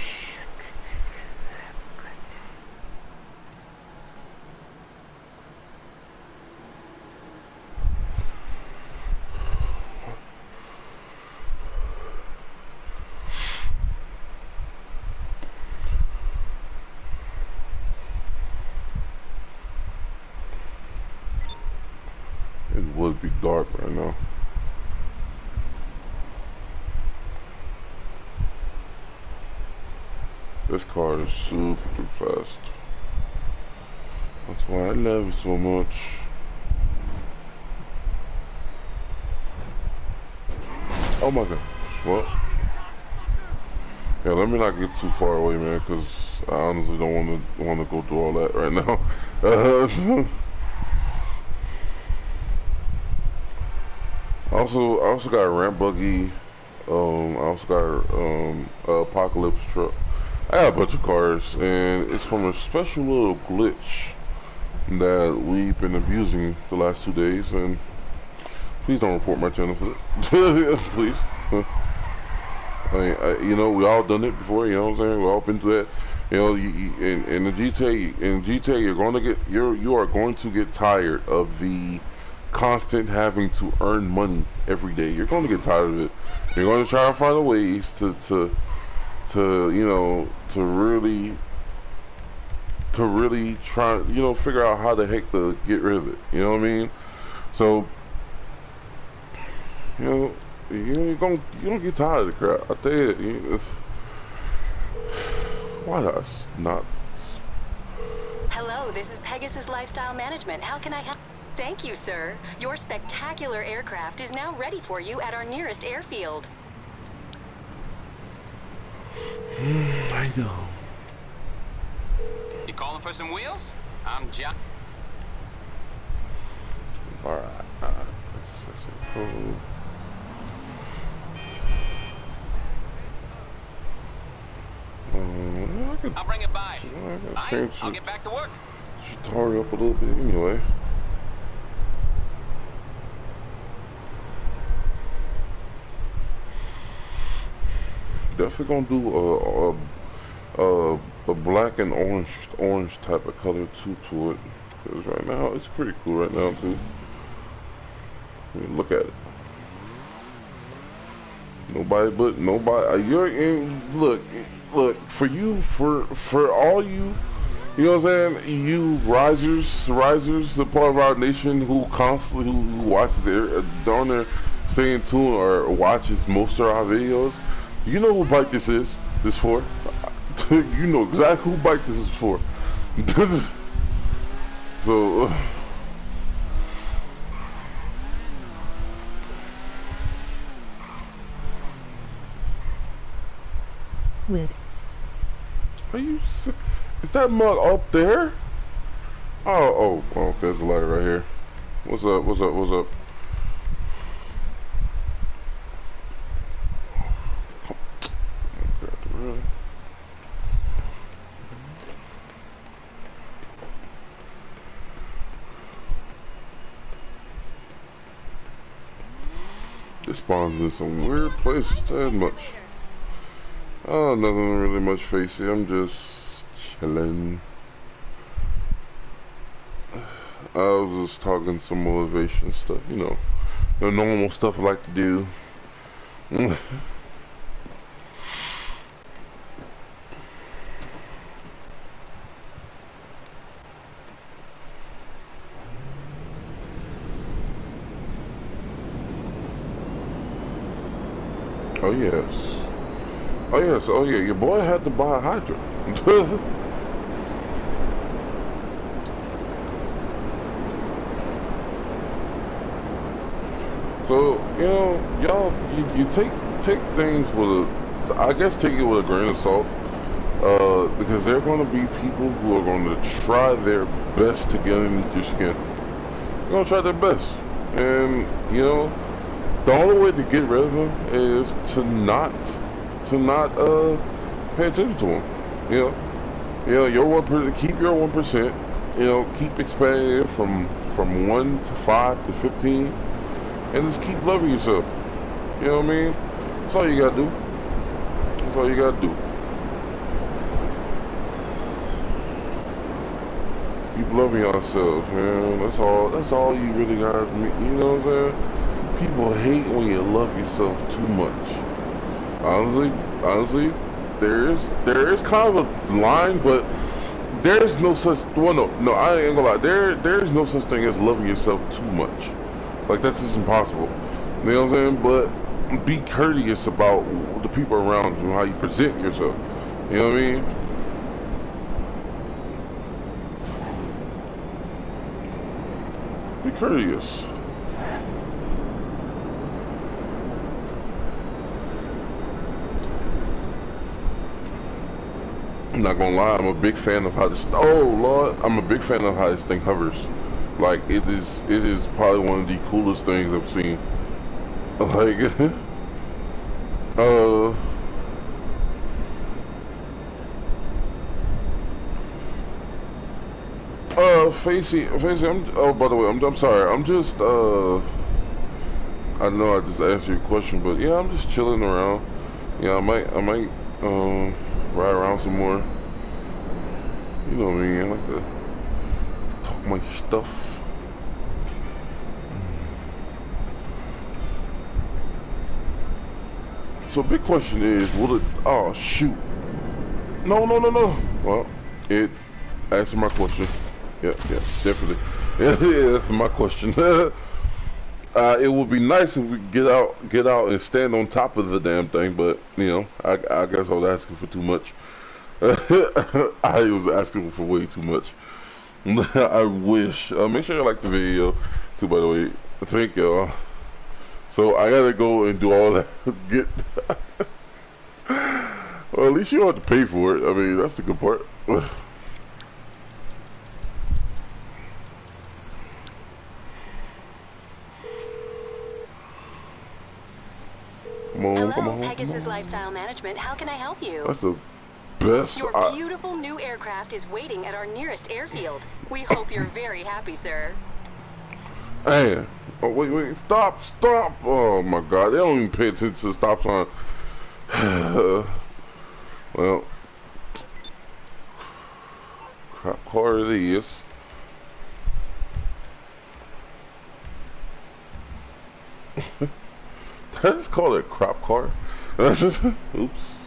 It would be dark right now. This car is super fast. That's why I love it so much. Oh my gosh, what? Yeah, let me not get too far away, man, because I honestly don't want to go through all that right now. I also got a ramp buggy. I also got a apocalypse truck. I got a bunch of cars, and it's from a special little glitch that we've been abusing the last 2 days. And please don't report my channel for it. Please. You know, we all done it before. You know what I'm saying? We all been through that. You know, in the GTA, you are going to get tired of the constant having to earn money every day. You're going to get tired of it. You're going to try to find ways to you know, to really try, you know, figure out how the heck to get rid of it. You know what I mean? So, you know, you don't get tired of the crap. I tell you, why does not? Hello, this is Pegasus Lifestyle Management. How can I help? Thank you, sir. Your spectacular aircraft is now ready for you at our nearest airfield. I know. You calling for some wheels? I'm John. Alright. I'll bring it by. I'll get back to work. Should hurry up a little bit anyway. Definitely gonna do a black and orange type of color to it, because right now it's pretty cool right now too. I mean, look at it. Nobody. You're in. Look for you, for all you. You know what I'm saying? You risers, the part of our nation who constantly who watches down there, staying tuned or watches most of our videos. You know who bike this is? This for? You know exactly who bike this is for. So. With. Are you? Is that mug up there? Oh, there's a light right here. What's up? Really? This spawns in some weird places, that much. Oh, nothing really much facey. I'm just chilling. I was just talking some motivation stuff, you know, the normal stuff I like to do. Oh yes. Oh yes, oh yeah, your boy had to buy a hydrant. So, you know, y'all, you take things with I guess take it with a grain of salt, because there are going to be people who are going to try their best to get underneath your skin. They're going to try their best, and, you know, the only way to get rid of them is to not pay attention to them. You know, your 1%, keep your 1%. You know, keep expanding it from 1 to 5 to 15, and just keep loving yourself. You know what I mean? That's all you gotta do. That's all you gotta do. Keep loving yourself, man. That's all you really gotta. You know what I'm saying? People hate when you love yourself too much. Honestly, there is kind of a line, but there's no such. Well, no, I ain't gonna lie. There's no such thing as loving yourself too much. Like, that's just impossible. You know what I'm saying? But be courteous about the people around you and how you present yourself. You know what I mean? Be courteous. I'm not gonna lie, I'm a big fan of how this. Oh Lord, I'm a big fan of how this thing hovers. Like it is probably one of the coolest things I've seen. Like, uh, Facey. Oh, by the way, I'm sorry. I'm just I know I just answered your question, but yeah, I'm just chilling around. Yeah, I might ride around some more. You know what I mean? I like to talk my stuff. So big question is, will it? Oh shoot! No. Well, it answered my question. Yeah, definitely. Yeah, that's my question. It would be nice if we could get out and stand on top of the damn thing, but you know, I guess I was asking for too much. I was asking for way too much. I wish. Make sure you like the video too. By the way, thank y'all. So I gotta go and do all that. Get. Well, at least you don't have to pay for it. I mean, that's the good part. Hello, Pegasus Lifestyle Management. How can I help you? That's the best. Your beautiful new aircraft is waiting at our nearest airfield. We hope you're very happy, sir. Man, oh, wait, stop! Oh my God, they don't even pay attention to the stop sign. Well, crap car it is. Did I just call it a crap car? Oops.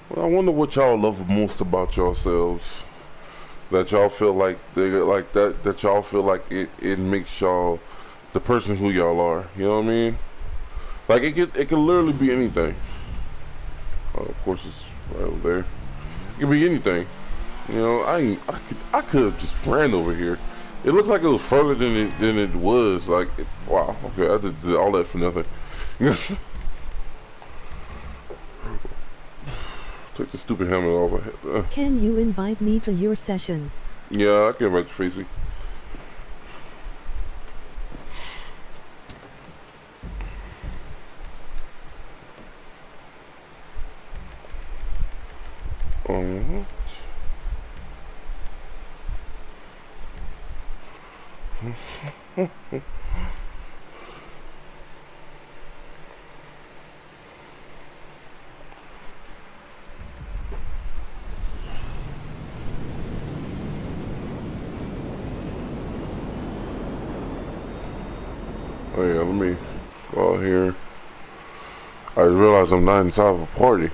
Well, I wonder what y'all love most about yourselves. That y'all feel like they like that y'all feel like it makes y'all the person who y'all are. You know what I mean? Like it can literally be anything. Of course, it's right over there. It can be anything. You know, I could have just ran over here. It looked like it was further than it was. Like, wow. Okay, I did all that for nothing. Take the stupid helmet off. Can you invite me to your session? Yeah, I can invite you, Facey. Oh yeah, let me go out here. I realize I'm not inside of a party.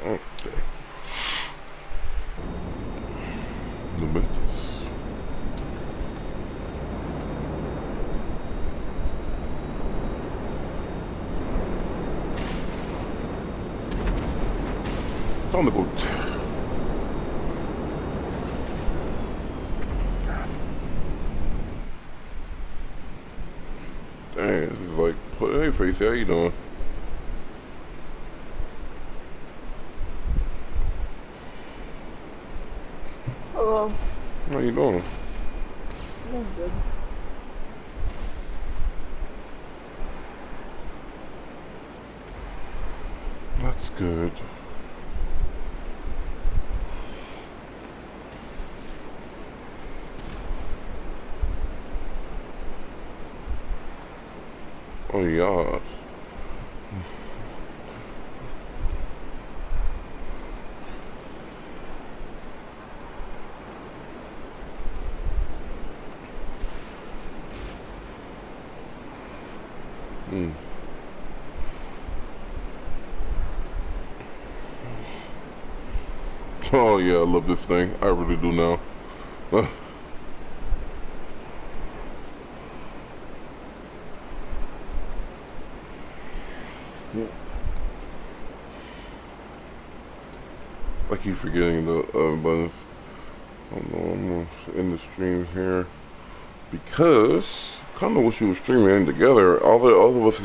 Okay. Lumentus. Time to go. Dang, this is like, hey Facey, how you doing? Hello. How you doing? I'm good. That's good. Oh yeah. Oh yeah, I love this thing. I really do now. Ugh. Yeah. I keep forgetting the buttons. I don't know, I'm gonna end the stream here because I kind of wish we were streaming together. All of us